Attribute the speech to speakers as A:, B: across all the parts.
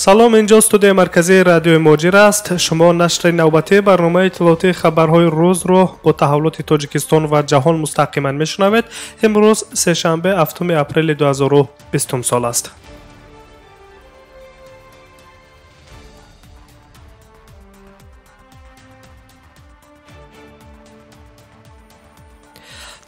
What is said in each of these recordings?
A: салом, инҷо студияи марказии радиои моҷир аст. Шумо нашри навбатии барномаи иттилоотии хабарҳои рӯзро бо таҳаввулоти Тоҷикистон ва ҷаҳон мустақиман мешунавед. имрӯз сешанбе 7 апрели 2020 сол аст.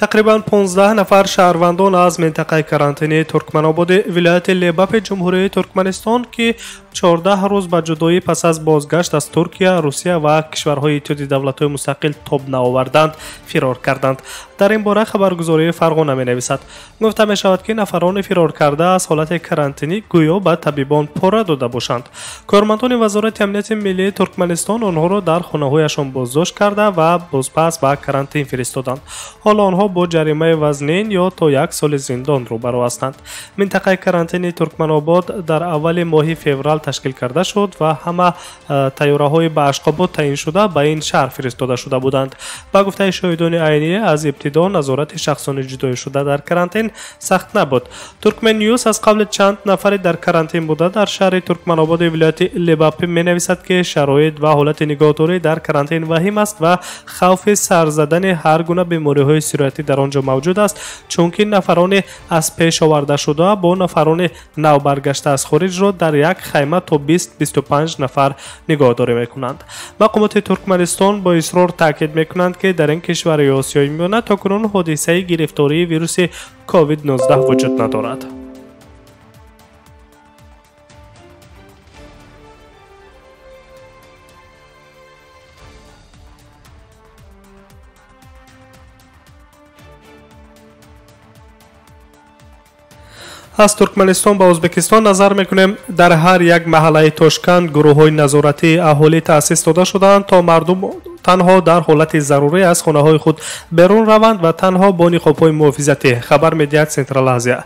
A: тақрибан 15 нафар шаҳрвандон аз минтақаи карантинии Туркманободи вилояти Лебапи ҷумҳурии Туркманистон ки 14 рӯз ба ҷудоӣ пас аз бозгашт аз Туркия, Русия ва кишварҳои иттиҳоди давлатҳои мустақил тоб наоварданд, фирор карданд. дар ин бора хабаргузории Фарғона менависад. гуфта мешавад ки нафарони фирор карда аз ҳолати карантинӣ гӯё ба табибон пора дода бошанд. кормандони вазорати амнияти миллии Туркманистон онҳоро дар хонаҳояшон боздошт карда ва бозпас ба карантин фиристоданд. ҳоло онҳо бо ҷаримаи вазнин ё то 1 соли зиндон рӯбарӯ ҳастанд. минтақаи карантини Туркманобод дар аввали моҳи феврал ташкил карда шуд ва ҳама тайёраҳои ба Ашқобод таъин шуда ба ин шаҳр фиристода шуда буданд. ба гуфтаи шоҳидони айнӣ, аз ибтидо назорати шахсони ҷудоишуда дар карантин сахт набуд. Туркмен Ньюс аз қабли чанд нафари дар карантин буда дар шаҳри Туркманободи вилояти Лебапи менависад ки шароит ва ҳолати нигоҳдорӣ дар карантин ваҳим аст ва хавфи сарзадани ҳар гуна бемориҳои сироятӣ дар он ҷо мавҷуд аст, чунки нафарони аз пеш овардашуда бо нафарони навбаргашта аз хориҷро дар як хайма то 20-25 нафар нигоҳдорӣ мекунанд. мақомоти Туркманистон бо исрор таъкид мекунанд ки дар ин кишвари осиёи миёна то кунун ҳодисаи гирифтории вируси COVID-19 вуҷуд надорад. аз Туркманистон ба Ӯзбекистон назар мекунем. дар ҳар як маҳаллаи Тошканд гурӯҳҳои назоратии аҳолӣ таъсис дода шуданд, то мардум танҳо дар ҳолати зарурӣ аз хонаҳои худ берун раванд ва танҳо бо ниқобҳои муҳофизатӣ, хабар медиҳад Централ Азия.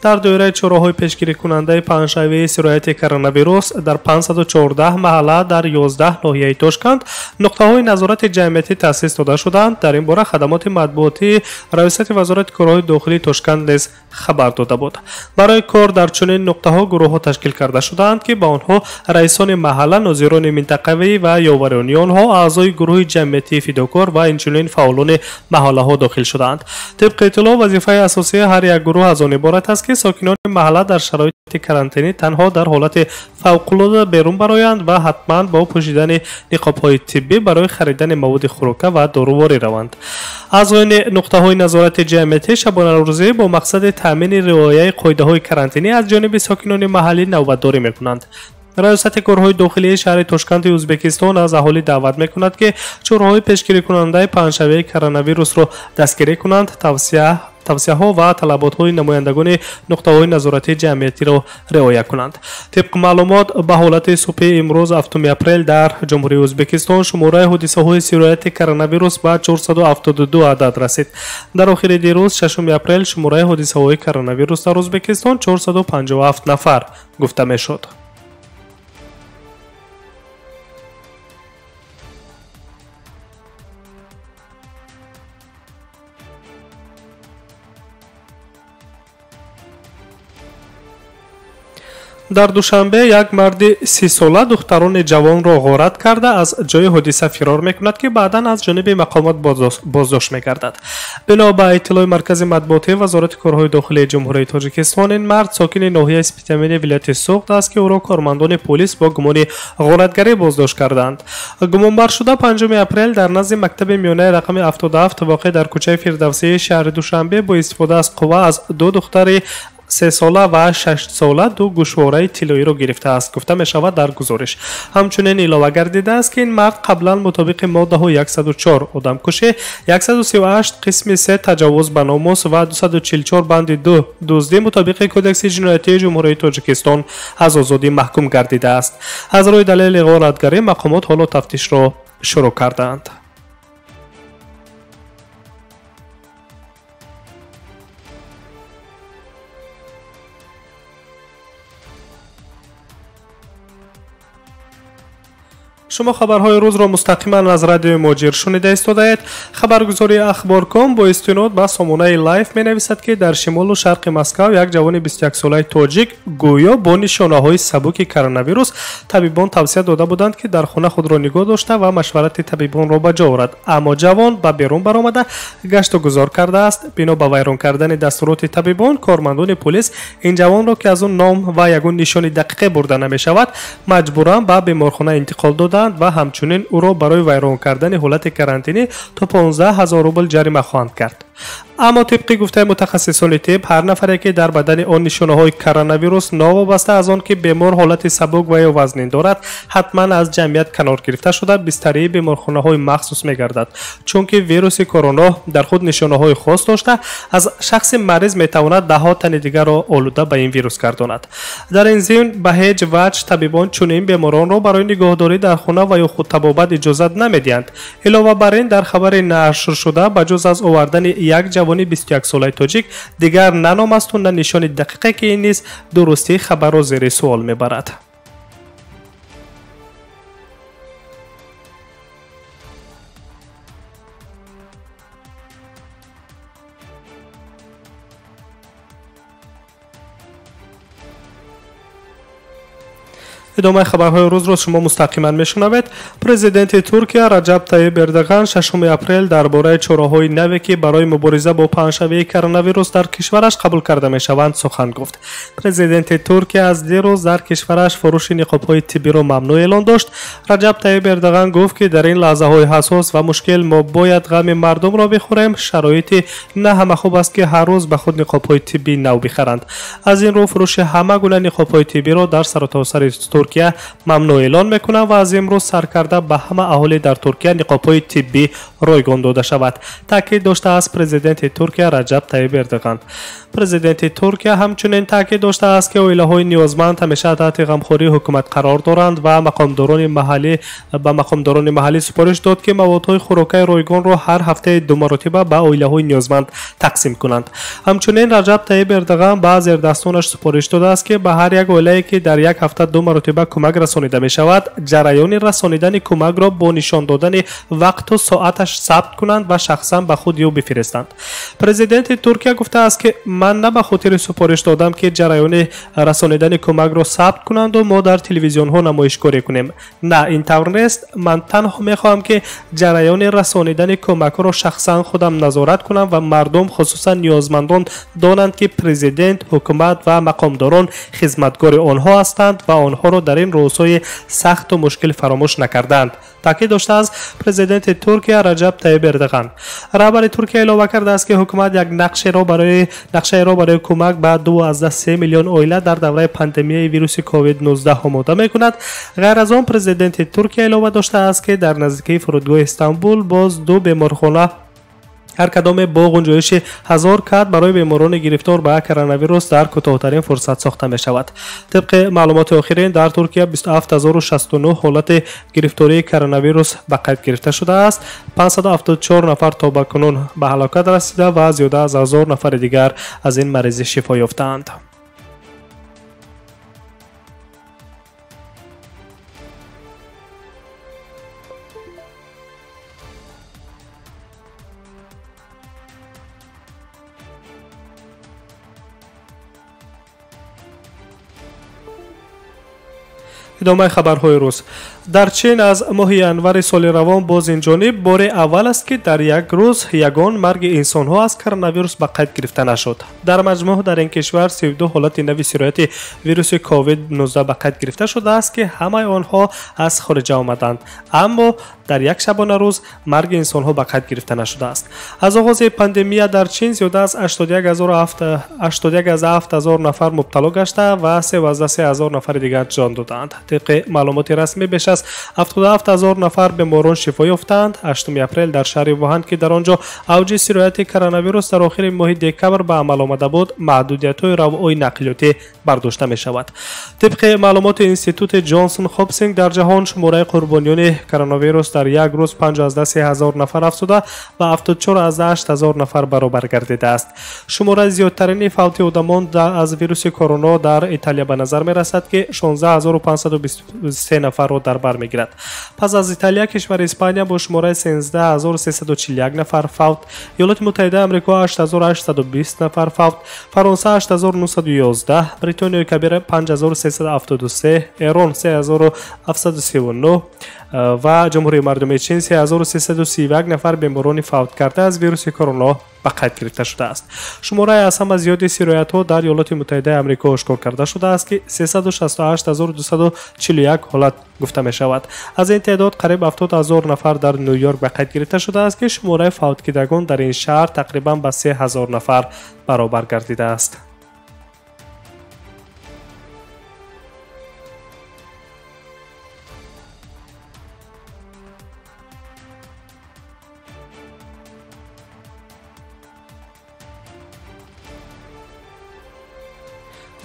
A: дар доираи чораҳои пешгирикунандаи паҳншавии сирояти коронавирус дар 514 маҳалла дар 11 ноҳияи Тошканд нуқтаҳои назорати ҷамъиятӣ таъсис дода шуданд. дар ин бора хадамоти матбуотии раёсати вазорати корҳои дохилии Тошканд низ хабар дода буд. барои кор дар чунин нуқтаҳо гурӯҳҳо ташкил карда шуданд ки ба онҳо раисони маҳалла, нозирони минтақавӣ ва ёварёни онҳо, аъзои гурӯҳи ҷамъиятии фидокор ва инчунин фаъолони маҳаллаҳо дохил шуданд. тибқи иттилоъ, вазифаи асосии ҳар як гурӯҳ аз он иборат аст ки сокинони маҳалла дар шароити карантинӣ танҳо дар ҳолати фавқулода берун бароянд ва ҳатман бо пӯшидани ниқобҳои тиббӣ барои харидани маводи хӯрока ва доруворӣ раванд. аъзоини нуқтаҳои назорати ҷамъиятӣ шабонарӯзӣ бо мақсади таъмини риояи қоидаҳои карантинӣ аз ҷониби сокинони маҳаллӣ навбатдорӣ мекунанд. раёсати корҳои дохилии шаҳри Тошканти Ӯзбекистон аз аҳолӣ даъват мекунад ки чораҳои пешгирикунандаи паҳншавии коронавирусро дастгирӣ кунанд, тавсияҳо ва талаботҳои намояндагони нуқтаҳои назоратии ҷамъиятиро риоя кунанд. тибқи маълумот, ба ҳолати субҳи имрӯз 7 апрел дар ҷумҳурии Ӯзбекистон шумораи ҳодисаҳои сирояти коронавирус ба 472 адад расид. дар охири дирӯз 6 апрел шумораи ҳодисаҳои коронавирус дар Ӯзбекистон 457 нафар гуфта мешуд. дар душанбе як марди 30 сола духтарони ҷавонро ғорат карда аз ҷои ҳодиса фирор мекунад ки баъдан аз ҷониби мақомот боздошт мегардад. бино ба иттилои маркази матбуотии вазорати корҳои дохилии ҷумҳурии Тоҷикистон, ин мард сокини ноҳияи Спитамини вилояти Суғд аст ки ӯро кормандони полис бо гумони ғоратгарӣ боздошт карданд. гумонбаршуда 5 апрел дар назди мактаби миёнаи рақами 77 воқеъ дар кӯчаи Фирдавсии шаҳри Душанбе бо истифода аз қувва аз 2 духтари 3 сола ва 6 сола 2 гӯшвораи тиллоиро гирифтааст, гуфта мешавад дар гузориш. ҳамчунин илова гардидааст ки ин мард қаблан мутобиқи моддаҳои 104 одамкушӣ, 138 қисми 3 таҷаввуз ба номус ва 244 банди 2 дуздӣ мутобиқи кодекси ҷиноятии ҷумҳурии Тоҷикистон аз озодӣ маҳкум гардидааст. аз рӯи далели ғоратгарӣ мақомот ҳоло тафтишро шурӯъ кардаанд. شما خبرهای روز را مستقیما از رادیو مجیر شنیده ایستادید. خبرگزاری اخبار.com با استناد به سامانه لایف می نویسد که در شمال و شرق مسکو یک جوان 21 ساله تاجیک گویا با نشانه‌های سبک کرونا ویروس طبیبان توصیه داده بودند که در خانه خود را نگاه داشته و مشورت طبیبان را به جا آورد، اما جوان به بیرون برآمده گشت و گذار کرده است. بنا به ویران کردن دستورات طبیبان، کارمندان پلیس این جوان را که از آن نام و یگان نشان دقیق برده نمی شود مجبورا به بیمارخانه انتقال دادند و همچنین او را برای ویران کردن حالت کرانتینی تا 15,000 روبل جریمه خواهند کرد. اما طبق گفته متخصصان طب هر نفری که در بدن آن نشانه‌های کرونا ویروس ناوابسته از آن که بیمار حالت سبک و یا وزنین دارد حتما از جمعیت کنار گرفته شده بستری بیمارخانه‌های مخصوص می‌گردد، چون که ویروس کرونا در خود نشانه‌های خاص داشته از شخص مریض می‌تواند ده‌ها تن دیگر را آلوده به این ویروس گرداند. در این ضمن به هیچ وجه طبیبان چنین بیماران را برای نگهداری در خانه و یا خود طبابت اجازه نمی‌دهند. علاوه بر این در خبر نشر شده بجز از آوردن یک جوان 21 ساله تاجیک دیگر نه نام است و نه نشان دقیقی که این نیز درستی خبر را زیر سوال میبرد. ادامه خبرهای روز را شما مستقیما میشنوید. پرزیدنت ترکیه رجب طیب اردوغان 6 اپریل درباره چاره‌های نوی که برای مبارزه با پنجشنبه کرونا ویروس در کشورش قبول کرده میشوند سخن گفت. پرزیدنت ترکیه از دیروز در کشورش فروش نقاب‌های طبی را ممنوع اعلان داشت. رجب طیب اردوغان گفت که در این لحظه‌های حساس و مشکل ما باید غم مردم را بخوریم. شرایط نه همه خوب است که هر روز به خود نقاب‌های طبی نو بخرند. از این رو فروش همه گونه نقاب‌های طبی را در سرتاسر ترکیه ممنوع اعلان میکنه و از امروز سرکرده به همه اهالی در ترکیه نقاب‌های طبی رایگان داده شود، تاکید داشته است پرزیدنت ترکیه رجب طیب اردوغان. پرزیدنت ترکیه همچنین تاکید داشته است که اویله‌های نیازمند همیشه تحت غمخوری حکومت قرار دارند و مقامداران محلی سپارش داد که موادهای خوراکی رایگان را هر هفته 2 مرتبه به اویله‌های نیازمند تقسیم کنند. همچنین رجب طیب اردوغان به زیردستانش سپارش داده است که به هر یک اویله‌ای که در یک هفته 2 مرتبه کمک رسانیده می شود جریان رسانیدن کمک را با نشان دادن وقت و ساعتش ثبت کنند و شخصا به خود یا بفرستند. پرزیدنت ترکیه گفته است که من نه به خاطر سپارش دادم که جریان رسانیدن کمک را ثبت کنند و ما در تلویزیون ها نمایشگاری کنیم. نه، این طور نیست. من تنها می خواهم که جریان رسانیدن کمک را شخصا خودم نظارت کنم و مردم خصوصا نیازمندان دانند که پرزیدنت، حکومت و مقامداران خدمتگار آنها هستند و آنها را در این روزهای سخت و مشکل فراموش نکردند، تاکید داشته از پرزیدنت ترکیه رجب طیب اردوغان. رهبر ترکیه علاوه کرده است که حکومت یک نقشه را برای کمک به 2.3 میلیون اویله در دوره پاندمی ویروس کووید 19 آماده میکند. غیر از آن پرزیدنت ترکیه علاوه داشته است که در نزدیکی فرودگاه استانبول باز 2 بیمارخانه هر کدام با گنجایش 1000 کت برای بیماران گرفتار به کرونا ویروس در کوتاه‌ترین فرصت ساخته می شود. طبق معلومات آخرین در ترکیه 27069 حالت گرفتاری کرونا ویروس به قید گرفته شده است. 574 نفر تا به کنون به هلاکت رسیده و زیاده از 1000 نفر دیگر از این مریضی شفا یافتند. ادامه خبرهای روز. در چین از ماه انور سال روان باز این جانب بار اول است که در یک روز یگان مرگ انسان ها از کرونا ویروس به قید گرفته نشد. در مجموع در این کشور 32 حالت نوی سرایت ویروس کووید 19 به قید گرفته شده است که همه آنها از خارج آمدند، اما در یک شبانه روز مرگ انسان ها به قید گرفته نشده است. از آغاز پاندمی در چین زیاده از 81,000 نفر مبتلا گشته و 13,000 نفر دیگر جان دادند. طبق معلومات رسمی بیش از 77,000 نفر بیماران شفا یافتند. 8 اپریل در شهر ووهان که در آنجا اوج سرایت کرونا ویروس در آخر ماه دکمبر به عمل آمده بود، محدودیت‌های روایی نقلیاتی برداشته می شود. طبق معلومات انستیتوت جانسون هاپکینز در جهان شماره قربانیان کرونا ویروس در یک روز 5,000 نفر افزوده و 74,000 نفر برابر گردیده است. شماره زیادترین فوت آدمان از ویروس کرونا در ایتالیا به نظر می رسد که 16,500 623 нафарро дар бар мегирад. пас аз Италия, кишвари Испания бо шумораи 13321 нафар фавт, Иёлоти Муттаҳидаи Амрико 8820 нафар фавт, Фаронса 8911, Бритониёи Кабира 5373, Эрон 3739 ва Ҷумҳурии Мардумии Чин 3331 нафар беморони фавт карда аз вируси корона ба қайд гирифта шудааст. Шумораи аз ҳама зиёди сироятҳо дар Иёлоти Муттаҳидаи Амрико ошкор карда шудааст, ки 368241 ҳолат гуфта мешавад. аз ин теъдод қариб 70000 нафар дар Ню-Йорк ба қайд гирифта шудааст, ки шумораи фавткидагон дар ин шаҳр тақрибан ба 3000 нафар баробар гардидааст.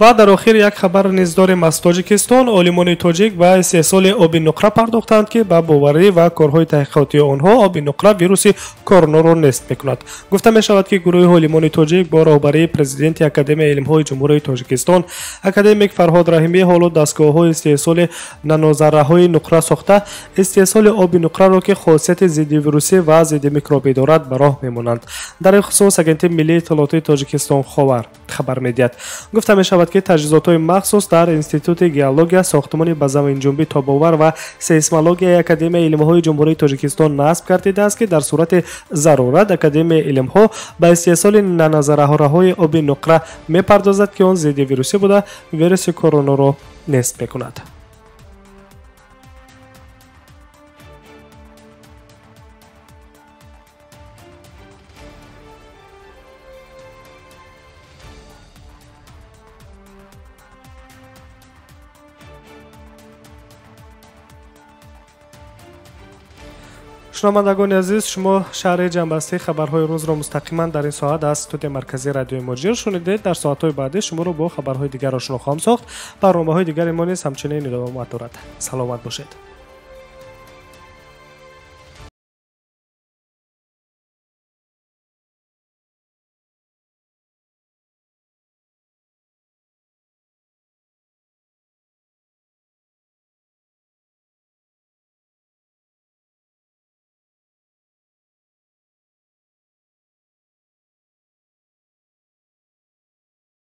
A: ва дар охир як хабар низ дорем аз Тоҷикистон. олимони тоҷик ба истеҳсоли оби нуқра пардохтанд, ки ба боварӣ ва корҳои таҳқиқотии онҳо оби нуқра вируси коронаро нест мекунад. гуфта мешавад, ки гурӯҳи олимони тоҷик бо роҳбарии президенти Академияи илмҳои ҷумҳурии Тоҷикистон академик Фарҳод Раҳимӣ ҳоло дастгоҳҳои истеҳсоли нанозарраҳои нуқра сохта истеҳсоли оби нуқраро, ки хосияти зидди вирусӣ ва зидди микробӣ дорад, ба роҳ мемонанд. дар ин хусус агентии миллии иттилоотии Тоҷикистон хабар медиҳад. гуфта мешавад, ки таҷҳизотҳои махсус дар Институти геология, сохтмони ба заминҷунбӣ тобовар ва сейсмологияи Академияи илмҳои ҷумҳурии Тоҷикистон насб гардидааст, ки дар сурати зарурат Академияи илмҳо ба истеҳсоли нанозарраҳои оби нуқра мепардозад, ки он зидди вирусӣ буда вируси коронаро нест мекунад. шунавандагони азиз, шумо шарҳи ҷамъбастии хабарҳои рӯзро мустақиман дар ин соат аз студияи марказии радиои Муҷир шунидед. дар соатҳои баъдӣ шуморо бо хабарҳои дигар ошно хоҳам сохт. барномаҳои дигари мо низ ҳамчунин идомат дорад. саломат бошед.